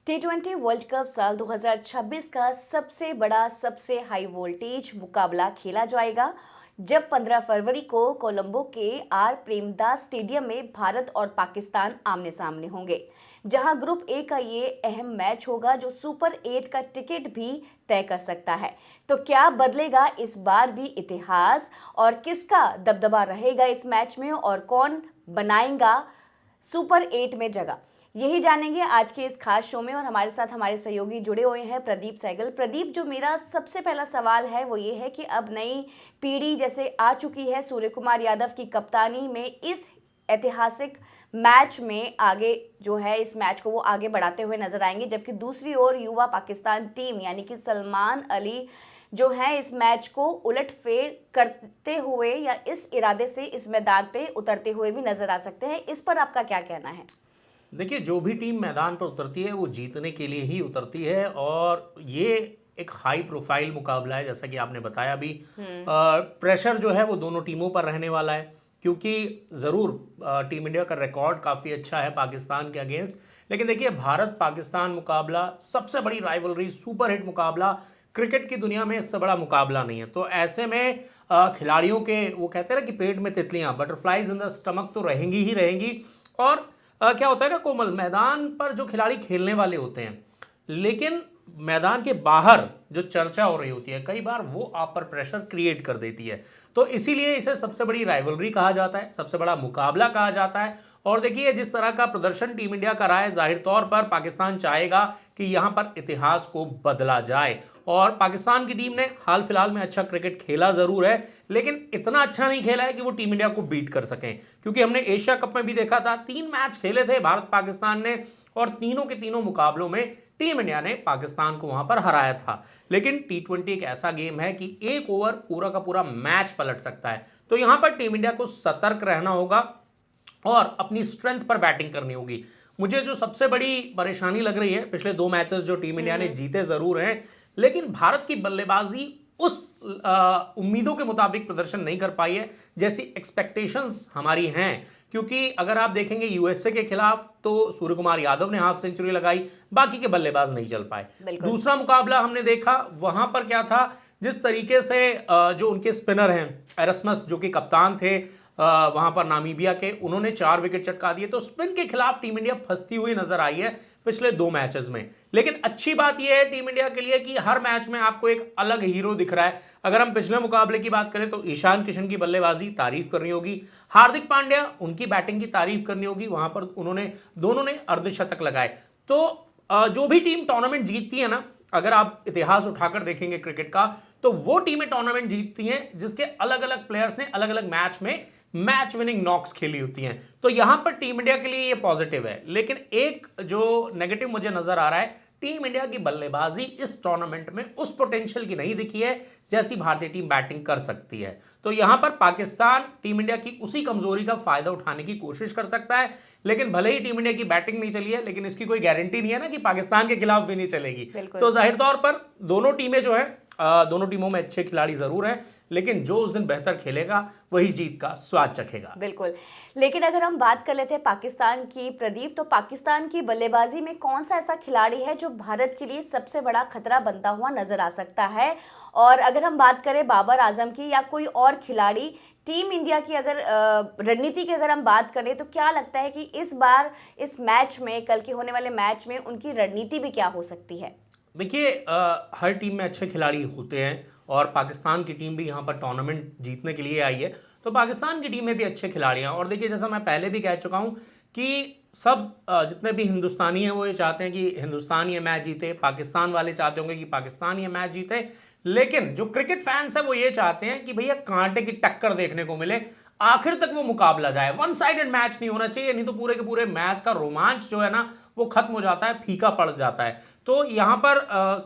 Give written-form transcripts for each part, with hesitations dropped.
T20 world cup साल 2026 का सबसे बड़ा सबसे हाई वोल्टेज मुकाबला खेला जाएगा जब 15 फरवरी को कोलंबो के आर प्रेमदास स्टेडियम में भारत और पाकिस्तान आमने सामने होंगे, जहां ग्रुप ए का ये अहम मैच होगा जो सुपर 8 का टिकट भी तय कर सकता है। तो क्या बदलेगा इस बार भी इतिहास और किसका दबदबा रहेगा इस मैच में और कौन बनाएगा सुपर 8 में जगह, यही जानेंगे आज के इस खास शो में। और हमारे साथ हमारे सहयोगी जुड़े हुए हैं प्रदीप सहगल। प्रदीप, जो मेरा सबसे पहला सवाल है वो ये है कि अब नई पीढ़ी जैसे आ चुकी है सूर्य कुमार यादव की कप्तानी में, इस ऐतिहासिक मैच में आगे जो है इस मैच को वो आगे बढ़ाते हुए नजर आएंगे, जबकि दूसरी ओर युवा पाकिस्तान टीम यानी कि सलमान अली जो है इस मैच को उलटफेर करते हुए या इस इरादे से इस मैदान पे उतरते हुए भी नजर आ सकते हैं। इस पर आपका क्या कहना है? देखिए, जो भी टीम मैदान पर उतरती है वो जीतने के लिए ही उतरती है और ये एक हाई प्रोफाइल मुकाबला है। जैसा कि आपने बताया भी, प्रेशर जो है वो दोनों टीमों पर रहने वाला है, क्योंकि ज़रूर टीम इंडिया का रिकॉर्ड काफ़ी अच्छा है पाकिस्तान के अगेंस्ट। लेकिन देखिए, भारत पाकिस्तान मुकाबला सबसे बड़ी राइवलरी, सुपर हिट मुकाबला, क्रिकेट की दुनिया में इससे बड़ा मुकाबला नहीं है। तो ऐसे में खिलाड़ियों के, वो कहते हैं ना कि पेट में तितलियां, बटरफ्लाइज इन द स्टमक तो रहेंगी ही रहेंगी। और क्या होता है ना कोमल, मैदान पर जो खिलाड़ी खेलने वाले होते हैं, लेकिन मैदान के बाहर जो चर्चा हो रही होती है कई बार वो आप पर प्रेशर क्रिएट कर देती है। तो इसीलिए इसे सबसे बड़ी राइवलरी कहा जाता है, सबसे बड़ा मुकाबला कहा जाता है। और देखिए, जिस तरह का प्रदर्शन टीम इंडिया का रहा है, जाहिर तौर पर पाकिस्तान चाहेगा कि यहां पर इतिहास को बदला जाए। और पाकिस्तान की टीम ने हाल फिलहाल में अच्छा क्रिकेट खेला जरूर है, लेकिन इतना अच्छा नहीं खेला है कि वो टीम इंडिया को बीट कर सकें। क्योंकि हमने एशिया कप में भी देखा था, 3 मैच खेले थे भारत पाकिस्तान ने और तीनों के तीनों मुकाबलों में टीम इंडिया ने पाकिस्तान को वहां पर हराया था। लेकिन T20 एक ऐसा गेम है कि एक ओवर पूरा का पूरा मैच पलट सकता है। तो यहां पर टीम इंडिया को सतर्क रहना होगा और अपनी स्ट्रेंथ पर बैटिंग करनी होगी। मुझे जो सबसे बड़ी परेशानी लग रही है, पिछले 2 मैचेस जो टीम इंडिया ने जीते जरूर हैं, लेकिन भारत की बल्लेबाजी उस उम्मीदों के मुताबिक प्रदर्शन नहीं कर पाई है जैसी एक्सपेक्टेशंस हमारी हैं। क्योंकि अगर आप देखेंगे यूएसए के खिलाफ तो सूर्य कुमार यादव ने हाफ सेंचुरी लगाई, बाकी के बल्लेबाज नहीं चल पाए। दूसरा मुकाबला हमने देखा, वहां पर क्या था, जिस तरीके से जो उनके स्पिनर हैं एरस्मस जो कि कप्तान थे वहां पर नामीबिया के, उन्होंने 4 विकेट चटका दिए। तो स्पिन के खिलाफ टीम इंडिया फंसती हुई नजर आई है पिछले 2 मैचेस में। लेकिन अच्छी बात यह है टीम इंडिया के लिए कि हर मैच में आपको एक अलग हीरो दिख रहा है। अगर हम पिछले मुकाबले की बात करें तो ईशान किशन की बल्लेबाजी तारीफ करनी होगी, हार्दिक पांड्या उनकी बैटिंग की तारीफ करनी होगी, वहां पर दोनों ने अर्धशतक लगाए। तो जो भी टीम टूर्नामेंट जीतती है ना, अगर आप इतिहास उठाकर देखेंगे क्रिकेट का, तो वो टीमें टूर्नामेंट जीतती हैं जिसके अलग अलग प्लेयर्स ने अलग अलग मैच में मैच विनिंग नॉक्स खेली होती हैं। तो यहां पर टीम इंडिया के लिए ये पॉजिटिव है। लेकिन एक जो नेगेटिव मुझे नजर आ रहा है, टीम इंडिया की बल्लेबाजी इस टूर्नामेंट में उस पोटेंशियल की नहीं दिखी है जैसी भारतीय टीम बैटिंग कर सकती है। तो यहां पर पाकिस्तान टीम इंडिया की उसी कमजोरी का फायदा उठाने की कोशिश कर सकता है। लेकिन भले ही टीम इंडिया की बैटिंग नहीं चली है, लेकिन इसकी कोई गारंटी नहीं है ना कि पाकिस्तान के खिलाफ भी नहीं चलेगी। तो जाहिर तौर पर दोनों टीमें जो है, दोनों टीमों में अच्छे खिलाड़ी जरूर हैं, लेकिन जो उस दिन बेहतर खेलेगा वही जीत का स्वाद चखेगा। बिल्कुल। लेकिन अगर हम बात कर लेते हैं पाकिस्तान की, प्रदीप, तो पाकिस्तान की बल्लेबाजी में कौन सा ऐसा खिलाड़ी है जो भारत के लिए सबसे बड़ा खतरा बनता हुआ नजर आ सकता है? और अगर हम बात करें बाबर आजम की या कोई और खिलाड़ी, टीम इंडिया की अगर रणनीति की अगर हम बात करें, तो क्या लगता है कि इस बार इस मैच में, कल के होने वाले मैच में, उनकी रणनीति भी क्या हो सकती है? देखिए, हर टीम में अच्छे खिलाड़ी होते हैं और पाकिस्तान की टीम भी यहाँ पर टूर्नामेंट जीतने के लिए आई है। तो पाकिस्तान की टीम में भी अच्छे खिलाड़ी हैं। और देखिए, जैसा मैं पहले भी कह चुका हूँ कि सब जितने भी हिंदुस्तानी हैं वो ये चाहते हैं कि हिंदुस्तान ये मैच जीते, पाकिस्तान वाले चाहते होंगे कि पाकिस्तान ये मैच जीते। लेकिन जो क्रिकेट फैंस हैं वो ये चाहते हैं कि भैया कांटे की टक्कर देखने को मिले, आखिर तक वो मुकाबला जाए। वन साइडेड मैच नहीं होना चाहिए, नहीं तो पूरे के पूरे मैच का रोमांच जो है ना वो खत्म हो जाता है, फीका पड़ जाता है। तो यहां पर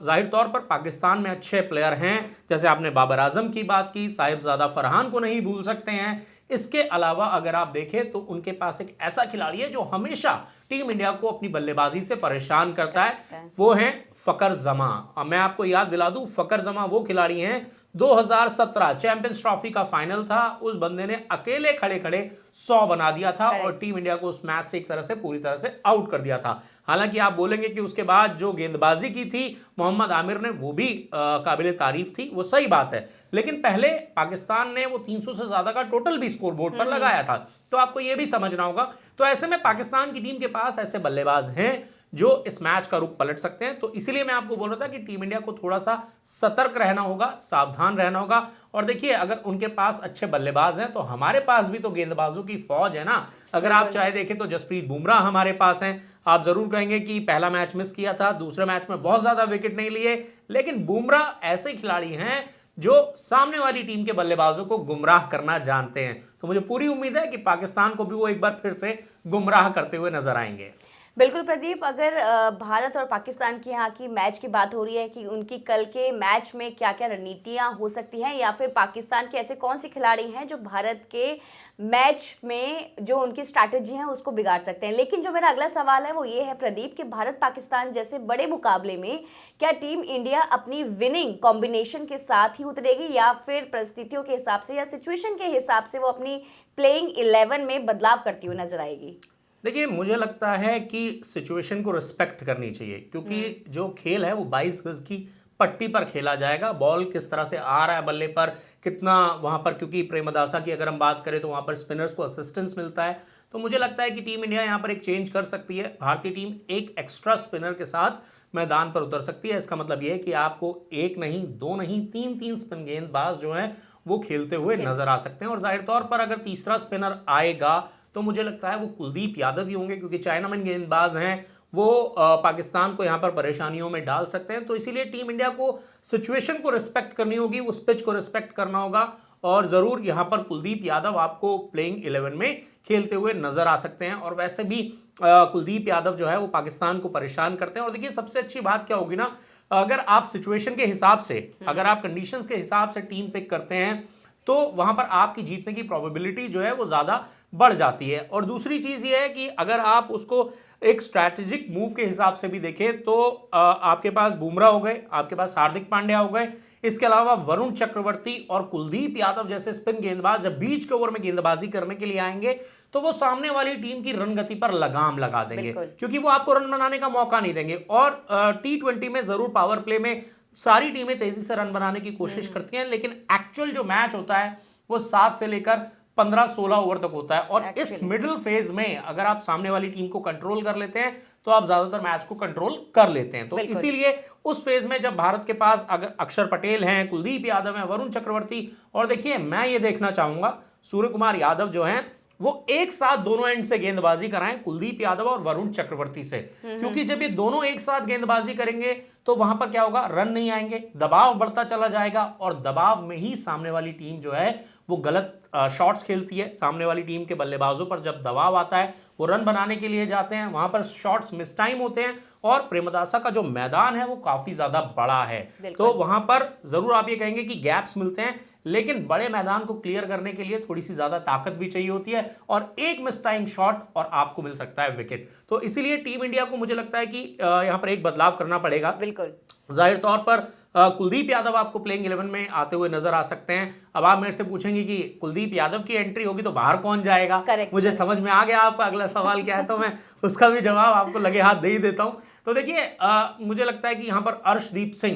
जाहिर तौर पर पाकिस्तान में अच्छे प्लेयर हैं, जैसे आपने बाबर आजम की बात की, साहिबजादा फरहान को नहीं भूल सकते हैं। इसके अलावा अगर आप देखें तो उनके पास एक ऐसा खिलाड़ी है जो हमेशा टीम इंडिया को अपनी बल्लेबाजी से परेशान करता है, वो है फकर जमा। मैं आपको याद दिला दूं, फकर जमा वो खिलाड़ी हैं 2017 चैंपियंस ट्रॉफी का फाइनल था, उस बंदे ने अकेले खड़े खड़े 100 बना दिया था और टीम इंडिया को उस मैच से एक तरह से पूरी तरह से आउट कर दिया था। हालांकि आप बोलेंगे कि उसके बाद जो गेंदबाजी की थी मोहम्मद आमिर ने, वो भी काबिले तारीफ थी, वो सही बात है। लेकिन पहले पाकिस्तान ने वो 300 से ज्यादा का टोटल भी स्कोर बोर्ड पर लगाया था, तो आपको ये भी समझना होगा। तो ऐसे में पाकिस्तान की टीम के पास ऐसे बल्लेबाज हैं जो इस मैच का रुख पलट सकते हैं। तो इसीलिए मैं आपको बोल रहा था कि टीम इंडिया को थोड़ा सा सतर्क रहना होगा, सावधान रहना होगा। और देखिए, अगर उनके पास अच्छे बल्लेबाज हैं तो हमारे पास भी तो गेंदबाजों की फौज है ना। अगर आप चाहे देखें तो जसप्रीत बुमराह हमारे पास हैं। आप जरूर कहेंगे कि पहला मैच मिस किया था, दूसरे मैच में बहुत ज्यादा विकेट नहीं लिए, लेकिन बुमराह ऐसे खिलाड़ी हैं जो सामने वाली टीम के बल्लेबाजों को गुमराह करना जानते हैं। तो मुझे पूरी उम्मीद है कि पाकिस्तान को भी वो एक बार फिर से गुमराह करते हुए नजर आएंगे। बिल्कुल प्रदीप, अगर भारत और पाकिस्तान की यहाँ की मैच की बात हो रही है कि उनकी कल के मैच में क्या क्या रणनीतियाँ हो सकती हैं, या फिर पाकिस्तान के ऐसे कौन से खिलाड़ी हैं जो भारत के मैच में जो उनकी स्ट्रैटेजी है उसको बिगाड़ सकते हैं। लेकिन जो मेरा अगला सवाल है वो ये है प्रदीप कि भारत पाकिस्तान जैसे बड़े मुकाबले में क्या टीम इंडिया अपनी विनिंग कॉम्बिनेशन के साथ ही उतरेगी, या फिर परिस्थितियों के हिसाब से या सिचुएशन के हिसाब से वो अपनी प्लेइंग 11 में बदलाव करती हुई नजर आएगी? देखिए, मुझे लगता है कि सिचुएशन को रिस्पेक्ट करनी चाहिए, क्योंकि जो खेल है वो 22 गज की पट्टी पर खेला जाएगा। बॉल किस तरह से आ रहा है बल्ले पर, कितना वहां पर, क्योंकि प्रेमदासा की अगर हम बात करें तो वहां पर स्पिनर्स को असिस्टेंस मिलता है। तो मुझे लगता है कि टीम इंडिया यहां पर एक चेंज कर सकती है। भारतीय टीम एक एक्स्ट्रा स्पिनर के साथ मैदान पर उतर सकती है। इसका मतलब यह है कि आपको एक नहीं, दो नहीं, तीन तीन स्पिन गेंदबाज जो हैं वो खेलते हुए नजर आ सकते हैं। और जाहिर तौर पर अगर तीसरा स्पिनर आएगा तो मुझे लगता है वो कुलदीप यादव ही होंगे, क्योंकि चाइनामैन गेंदबाज हैं, वो पाकिस्तान को यहां पर परेशानियों में डाल सकते हैं। तो इसीलिए टीम इंडिया को सिचुएशन को रिस्पेक्ट करनी होगी, उस पिच को रिस्पेक्ट करना होगा, और जरूर यहां पर कुलदीप यादव आपको प्लेइंग 11 में खेलते हुए नजर आ सकते हैं। और वैसे भी कुलदीप यादव जो है वो पाकिस्तान को परेशान करते हैं। और देखिए, सबसे अच्छी बात क्या होगी ना, अगर आप सिचुएशन के हिसाब से, अगर आप कंडीशंस के हिसाब से टीम पिक करते हैं तो वहां पर आपकी जीतने की प्रोबेबिलिटी जो है वो ज्यादा बढ़ जाती है। और दूसरी चीज ये है कि अगर आप उसको एक स्ट्रैटेजिक मूव के हिसाब से भी देखें तो आपके पास बुमराह हो गए, आपके पास हार्दिक पांड्या हो गए, इसके अलावा वरुण चक्रवर्ती और कुलदीप यादव जैसे स्पिन गेंदबाज जब बीच के ओवर में गेंदबाजी करने के लिए आएंगे तो वो सामने वाली टीम की रन गति पर लगाम लगा देंगे, क्योंकि वो आपको रन बनाने का मौका नहीं देंगे। और T20 में जरूर पावर प्ले में सारी टीमें तेजी से रन बनाने की कोशिश करती हैं, लेकिन एक्चुअल जो मैच होता है वो 7 से लेकर 15-16 ओवर तक होता है। और इस मिडिल फेज में अगर आप सामने वाली टीम को कंट्रोल कर लेते हैं तो आप ज्यादातर मैच को कंट्रोल कर लेते हैं। तो इसीलिए उस फेज में जब भारत के पास अगर अक्षर पटेल हैं, कुलदीप यादव हैं, वरुण चक्रवर्ती, और देखिए मैं ये देखना चाहूंगा सूर्य कुमार यादव जो हैं वो एक साथ दोनों एंड से गेंदबाजी कराएं, कुलदीप यादव और वरुण चक्रवर्ती से, क्योंकि जब ये दोनों एक साथ गेंदबाजी करेंगे तो वहां पर क्या होगा, रन नहीं आएंगे, दबाव बढ़ता चला जाएगा, और दबाव में ही सामने वाली टीम जो है वो गलत शॉट्स खेलती है। सामने वाली टीम के बल्लेबाजों पर जब दबाव आता है वो रन बनाने के लिए जाते हैं, वहां पर शॉट्स मिस टाइम होते हैं। और प्रेमदासा का जो मैदान है वो काफी ज्यादा बड़ा है, तो वहां पर जरूर आप ये कहेंगे कि गैप्स मिलते हैं, लेकिन बड़े मैदान को क्लियर करने के लिए थोड़ी सी ज्यादा ताकत भी चाहिए होती है, और एक मिस टाइम शॉट और आपको मिल सकता है विकेट। तो इसीलिए टीम इंडिया को मुझे लगता है कि यहां पर एक बदलाव करना पड़ेगा। बिल्कुल, जाहिर तौर पर कुलदीप यादव आपको प्लेइंग 11 में आते हुए नजर आ सकते हैं। अब आप मेरे से पूछेंगे कि कुलदीप यादव की एंट्री होगी तो बाहर कौन जाएगा। मुझे समझ में आ गया आपका अगला सवाल क्या है, तो मैं उसका भी जवाब आपको लगे हाथ दे ही देता हूं। तो देखिए, मुझे लगता है कि यहां पर अर्शदीप सिंह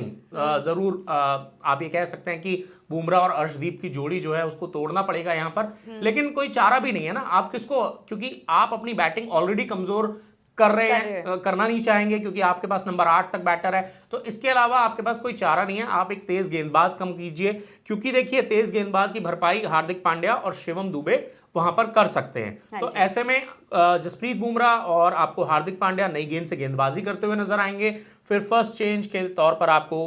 जरूर, आप ये कह सकते हैं कि बुमराह और अर्शदीप की जोड़ी जो है उसको तोड़ना पड़ेगा यहां पर, लेकिन कोई चारा भी नहीं है ना। आप किसको, क्योंकि आप अपनी बैटिंग ऑलरेडी कमजोर कर रहे हैं, करना नहीं चाहेंगे, क्योंकि आपके पास नंबर 8 तक बैटर है, तो इसके अलावा आपके पास कोई चारा नहीं है। आप एक तेज गेंदबाज कम कीजिए, क्योंकि देखिए तेज गेंदबाज की भरपाई हार्दिक पांड्या और शिवम दुबे वहां पर कर सकते हैं। तो ऐसे में जसप्रीत बुमराह और आपको हार्दिक पांड्या नई गेंद से गेंदबाजी करते हुए नजर आएंगे। फिर फर्स्ट चेंज के तौर पर आपको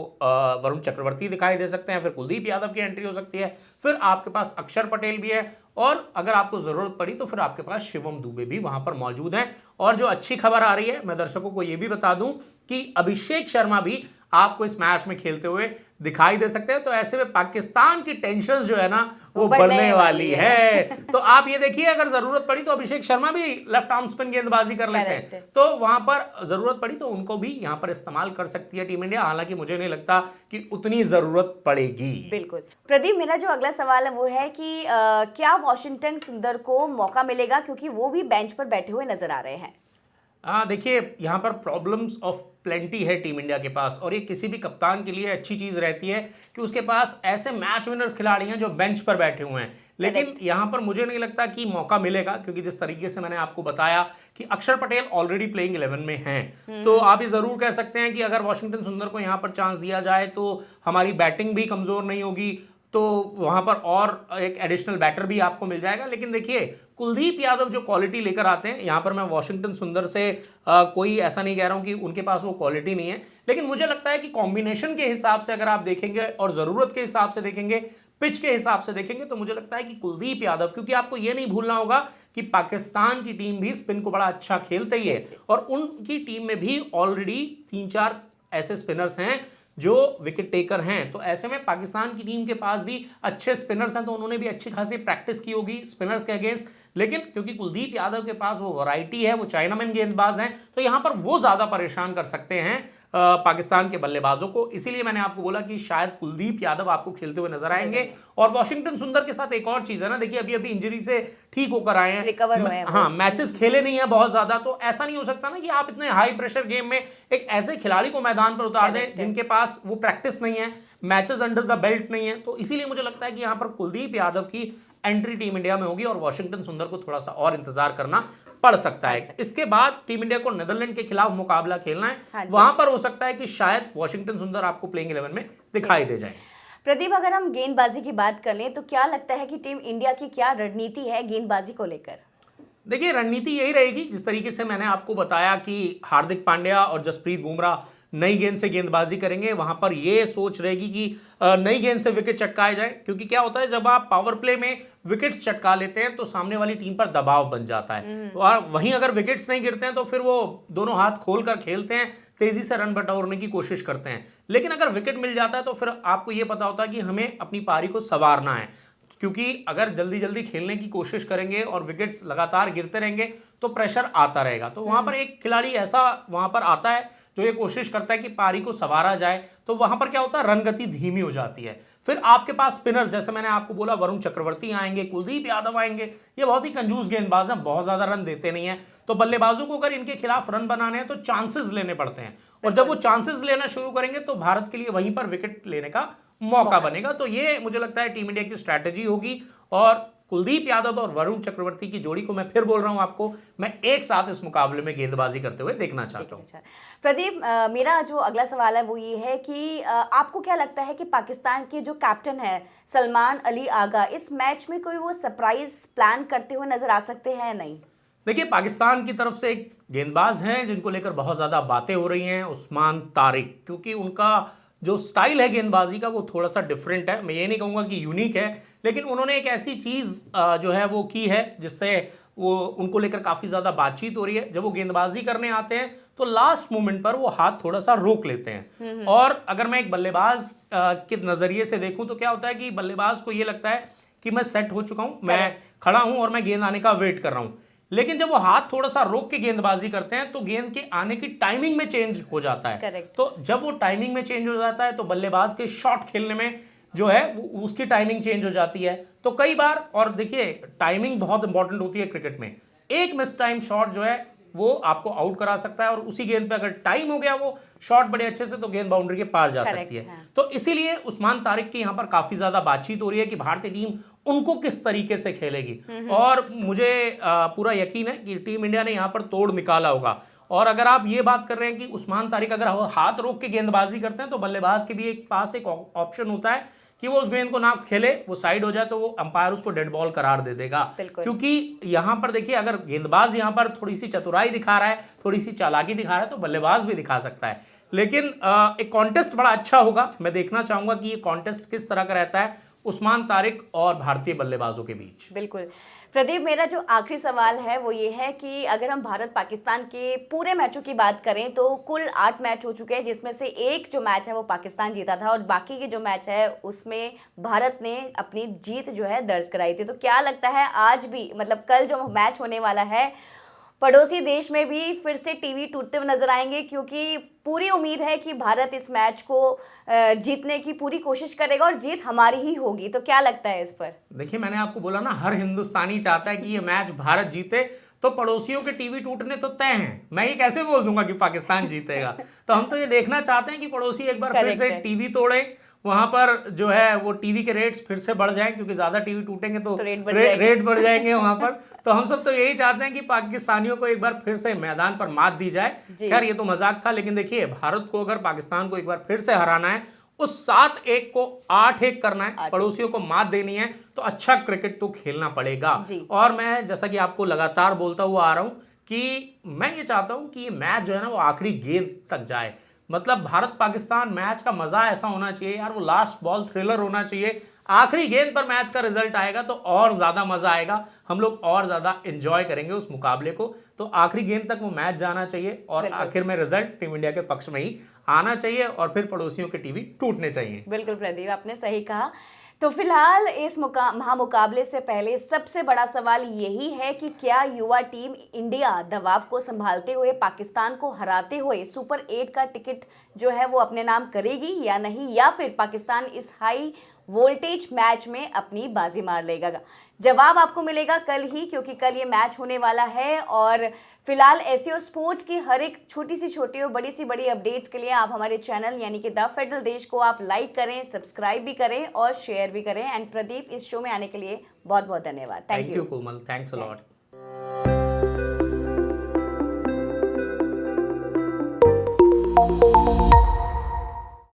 वरुण चक्रवर्ती दिखाई दे सकते हैं, फिर कुलदीप यादव की एंट्री हो सकती है, फिर आपके पास अक्षर पटेल भी है, और अगर आपको जरूरत पड़ी तो फिर आपके पास शिवम दुबे भी वहां पर मौजूद हैं। और जो अच्छी खबर आ रही है, मैं दर्शकों को यह भी बता दूं कि अभिषेक शर्मा भी आपको इस मैच में खेलते हुए दिखाई दे सकते हैं। तो ऐसे में पाकिस्तान की टेंशन जो है ना वो बढ़ने वाली है। तो आप ये देखिए, अगर जरूरत पड़ी तो अभिषेक शर्मा भी लेफ्ट आर्म स्पिन गेंदबाजी कर लेते हैं, तो वहां पर जरूरत पड़ी तो उनको भी यहां पर इस्तेमाल कर सकती है टीम इंडिया। हालांकि मुझे नहीं लगता कि उतनी जरूरत पड़ेगी। बिल्कुल। प्रदीप, मेरा जो अगला सवाल है वो है कि क्या वॉशिंगटन सुंदर को मौका मिलेगा, क्योंकि वो भी बेंच पर बैठे हुए नजर आ रहे हैं। देखिए, यहाँ पर प्रॉब्लम्स ऑफ प्लेंटी है टीम इंडिया के पास, और ये किसी भी कप्तान के लिए अच्छी चीज रहती है कि उसके पास ऐसे मैच विनर्स खिलाड़ी हैं जो बेंच पर बैठे हुए हैं। लेकिन यहाँ पर मुझे नहीं लगता कि मौका मिलेगा, क्योंकि जिस तरीके से मैंने आपको बताया कि अक्षर पटेल ऑलरेडी प्लेइंग 11 में हैं, तो आप ये जरूर कह सकते हैं कि अगर वॉशिंगटन सुंदर को यहाँ पर चांस दिया जाए तो हमारी बैटिंग भी कमजोर नहीं होगी, तो वहां पर और एक एडिशनल बैटर भी आपको मिल जाएगा। लेकिन देखिए, कुलदीप यादव जो क्वालिटी लेकर आते हैं, यहां पर मैं वॉशिंगटन सुंदर से कोई ऐसा नहीं कह रहा हूं कि उनके पास वो क्वालिटी नहीं है, लेकिन मुझे लगता है कि कॉम्बिनेशन के हिसाब से अगर आप देखेंगे और जरूरत के हिसाब से देखेंगे, पिच के हिसाब से देखेंगे, तो मुझे लगता है कि कुलदीप यादव, क्योंकि आपको ये नहीं भूलना होगा कि पाकिस्तान की टीम भी स्पिन को बड़ा अच्छा खेलती ही है, और उनकी टीम में भी ऑलरेडी 3-4 ऐसे स्पिनर्स हैं जो विकेट टेकर हैं। तो ऐसे में पाकिस्तान की टीम के पास भी अच्छे स्पिनर्स हैं, तो उन्होंने भी अच्छी खासी प्रैक्टिस की होगी स्पिनर्स के अगेंस्ट। लेकिन क्योंकि कुलदीप यादव के पास वो वैरायटी है, वो चाइनामैन गेंदबाज हैं, तो यहां पर वो ज्यादा परेशान कर सकते हैं पाकिस्तान के बल्लेबाजों को। इसीलिए मैंने आपको बोला कि शायद कुलदीप यादव आपको खेलते हुए नजर आएंगे। और वॉशिंगटन सुंदर के साथ एक और चीज है ना, देखिए अभी इंजरी से ठीक होकर आए हैं, रिकवर हुए हैं। हाँ, मैचेस खेले नहीं है बहुत ज्यादा, तो ऐसा नहीं हो सकता ना कि आप इतने हाई प्रेशर गेम में एक ऐसे खिलाड़ी को मैदान पर उतार दें जिनके पास वो प्रैक्टिस नहीं है, मैचेस अंडर द बेल्ट नहीं है। तो इसीलिए मुझे लगता है कि यहां पर कुलदीप यादव की एंट्री टीम इंडिया में होगी और वॉशिंगटन सुंदर को थोड़ा सा और इंतजार करना पड़ सकता है। इसके बाद टीम इंडिया को नीदरलैंड के खिलाफ मुकाबला खेलना है, वहां पर हो सकता है कि शायद वॉशिंगटन सुंदर आपको प्लेइंग 11 में दिखाई दे जाए। प्रदीप, अगर हम गेंदबाजी की बात कर लें तो क्या लगता है कि टीम इंडिया की क्या रणनीति है गेंदबाजी को लेकर? देखिए, रणनीति यही रहेगी जिस तरीके से मैंने आपको बताया कि हार्दिक पांड्या और जसप्रीत बुमराह नई गेंद से गेंदबाजी करेंगे। वहां पर यह सोच रहेगी कि नई गेंद से विकेट चटकाए जाए, क्योंकि क्या होता है जब आप पावर प्ले में विकेट्स चटका लेते हैं तो सामने वाली टीम पर दबाव बन जाता है, और वहीं अगर विकेट्स नहीं गिरते हैं तो फिर वो दोनों हाथ खोलकर खेलते हैं, तेजी से रन बटोरने की कोशिश करते हैं। लेकिन अगर विकेट मिल जाता है तो फिर आपको यह पता होता है कि हमें अपनी पारी को संवारना है, क्योंकि अगर जल्दी जल्दी खेलने की कोशिश करेंगे और विकेट्स लगातार गिरते रहेंगे तो प्रेशर आता रहेगा। तो वहां पर एक खिलाड़ी ऐसा वहां पर आता है जो ये कोशिश करता है कि पारी को संवारा जाए, तो वहां पर क्या होता है, रन गति धीमी हो जाती है। फिर आपके पास स्पिनर, जैसे मैंने आपको बोला, वरुण चक्रवर्ती आएंगे, कुलदीप यादव आएंगे, ये बहुत ही कंजूस गेंदबाज हैं, बहुत ज्यादा रन देते नहीं है। तो बल्लेबाजों को अगर इनके खिलाफ रन बनाने हैं तो चांसेस लेने पड़ते हैं, और जब वो चांसेस लेना शुरू करेंगे तो भारत के लिए वहीं पर विकेट लेने का मौका बनेगा। तो ये मुझे लगता है टीम इंडिया की स्ट्रैटेजी होगी, और कुलदीप यादव और वरुण चक्रवर्ती की जोड़ी को मैं फिर बोल रहा हूं आपको, मैं एक साथ इस मुकाबले में गेंदबाजी करते हुए देखना चाहता हूं। प्रदीप, मेरा जो अगला सवाल है वो ये है कि आपको क्या लगता है कि पाकिस्तान के जो कैप्टन है सलमान अली आगा, इस मैच में कोई वो सरप्राइज प्लान करते हुए नजर आ सकते हैं या नहीं? देखिए, पाकिस्तान की तरफ से एक गेंदबाज हैं जिनको लेकर बहुत ज्यादा बातें हो रही हैं, उस्मान तारिक, क्योंकि उनका जो स्टाइल है गेंदबाजी का वो थोड़ा सा डिफरेंट है। मैं ये नहीं कहूँगा कि यूनिक है, लेकिन उन्होंने एक ऐसी चीज़ जो है वो की है जिससे वो उनको लेकर काफ़ी ज़्यादा बातचीत हो रही है। जब वो गेंदबाजी करने आते हैं तो लास्ट मोमेंट पर वो हाथ थोड़ा सा रोक लेते हैं, और अगर मैं एक बल्लेबाज के नज़रिए से देखूं तो क्या होता है कि बल्लेबाज को ये लगता है कि मैं सेट हो चुका हूं, मैं खड़ा हूं और मैं गेंद आने का वेट कर रहा हूं। लेकिन जब वो हाथ थोड़ा सा रोक के गेंदबाजी करते हैं तो गेंद के आने की टाइमिंग में चेंज हो जाता है। Correct. तो जब वो टाइमिंग में चेंज हो जाता है तो बल्लेबाज के शॉट खेलने में जो है वो उसकी टाइमिंग चेंज हो जाती है। तो कई बार, और देखिए टाइमिंग बहुत इंपॉर्टेंट होती है क्रिकेट में, एक मिस टाइम शॉट जो है वो आपको आउट करा सकता है, और उसी गेंद पे अगर टाइम हो गया वो शॉट बड़े अच्छे से तो गेंद बाउंड्री के पार जा सकती है। तो इसीलिए उस्मान तारिक की यहां पर काफी ज्यादा बातचीत हो रही है कि भारतीय टीम उनको किस तरीके से खेलेगी, और मुझे पूरा यकीन है कि टीम इंडिया ने यहां पर तोड़ निकाला होगा। और अगर आप ये बात कर रहे हैं कि उस्मान तारिक अगर हाथ रोक के गेंदबाजी करते हैं तो बल्लेबाज के भी एक पास एक ऑप्शन होता है कि वो उस गेंद को ना खेले, वो साइड हो जाए, तो वो अंपायर उसको डेड बॉल करार दे देगा। क्योंकि यहां पर देखिए, अगर गेंदबाज यहां पर थोड़ी सी चतुराई दिखा रहा है, थोड़ी सी चालाकी दिखा रहा है, तो बल्लेबाज भी दिखा सकता है। लेकिन एक कॉन्टेस्ट बड़ा अच्छा होगा, मैं देखना चाहूंगा कि ये कॉन्टेस्ट किस तरह का रहता है उस्मान तारिक और भारतीय बल्लेबाजों के बीच। बिल्कुल। प्रदीप, मेरा जो आखिरी सवाल है वो ये है कि अगर हम भारत पाकिस्तान के पूरे मैचों की बात करें तो कुल 8 मैच हो चुके हैं, जिसमें से एक जो मैच है वो पाकिस्तान जीता था और बाकी के जो मैच है उसमें भारत ने अपनी जीत जो है दर्ज कराई थी। तो क्या लगता है आज भी, मतलब कल जो मैच होने वाला है, पड़ोसी देश में भी फिर से टीवी टूटते हुए नजर आएंगे? क्योंकि पूरी उम्मीद है कि भारत इस मैच को जीतने की पूरी कोशिश करेगा और जीत हमारी ही होगी। तो क्या लगता है इस पर? देखिए, मैंने आपको बोला ना, हर हिंदुस्तानी चाहता है कि ये मैच भारत जीते, तो पड़ोसियों के टीवी टूटने तो तय हैं। मैं ये कैसे बोल दूंगा कि पाकिस्तान जीतेगा? तो हम तो ये देखना चाहते हैं कि पड़ोसी एक बार फिर से टीवी तोड़े, वहां पर जो है वो टीवी के रेट्स फिर से बढ़ जाएं, क्योंकि ज्यादा टीवी टूटेंगे तो रेट बढ़ जाएंगे वहां पर। तो हम सब तो यही चाहते हैं कि पाकिस्तानियों को एक बार फिर से मैदान पर मात दी जाए। खैर, ये तो मजाक था, लेकिन देखिए, भारत को अगर पाकिस्तान को एक बार फिर से हराना है, उस 7-1 को 8-1 करना है, पड़ोसियों को मात देनी है, तो अच्छा क्रिकेट तो खेलना पड़ेगा। और मैं जैसा कि आपको लगातार बोलता हुआ आ रहा हूं कि मैं ये चाहता हूं कि ये मैच जो है ना वो आखिरी गेंद तक जाए। मतलब भारत पाकिस्तान मैच का मजा ऐसा होना चाहिए यार, वो लास्ट बॉल थ्रिलर होना चाहिए। आखिरी गेंद पर मैच का रिजल्ट आएगा तो और ज्यादा मजा आएगा, हम लोग और ज्यादा एंजॉय करेंगे उस मुकाबले को। तो आखिरी गेंद तक वो मैच जाना चाहिए और आखिर में रिजल्ट टीम इंडिया के पक्ष में ही आना चाहिए और फिर पड़ोसियों के टीवी टूटने चाहिए। बिल्कुल प्रदीप, आपने सही कहा। तो फिलहाल इस महामुकाबले से पहले सबसे बड़ा सवाल यही है कि क्या युवा टीम इंडिया दबाव को संभालते हुए पाकिस्तान को हराते हुए सुपर 8 का टिकट जो है वो अपने नाम करेगी या नहीं, या फिर पाकिस्तान इस हाई वोल्टेज मैच में अपनी बाजी मार लेगा? जवाब आपको मिलेगा कल ही, क्योंकि कल ये मैच होने वाला है। और फिलहाल ऐसी और स्पोर्ट्स की हर एक छोटी सी छोटी और बड़ी सी बड़ी अपडेट्स के लिए आप हमारे चैनल यानी कि द फेडरल देश को आप लाइक करें, सब्सक्राइब भी करें और शेयर भी करें। एंड प्रदीप, इस शो में आने के लिए बहुत बहुत धन्यवाद। Thank you Komal, thanks a lot.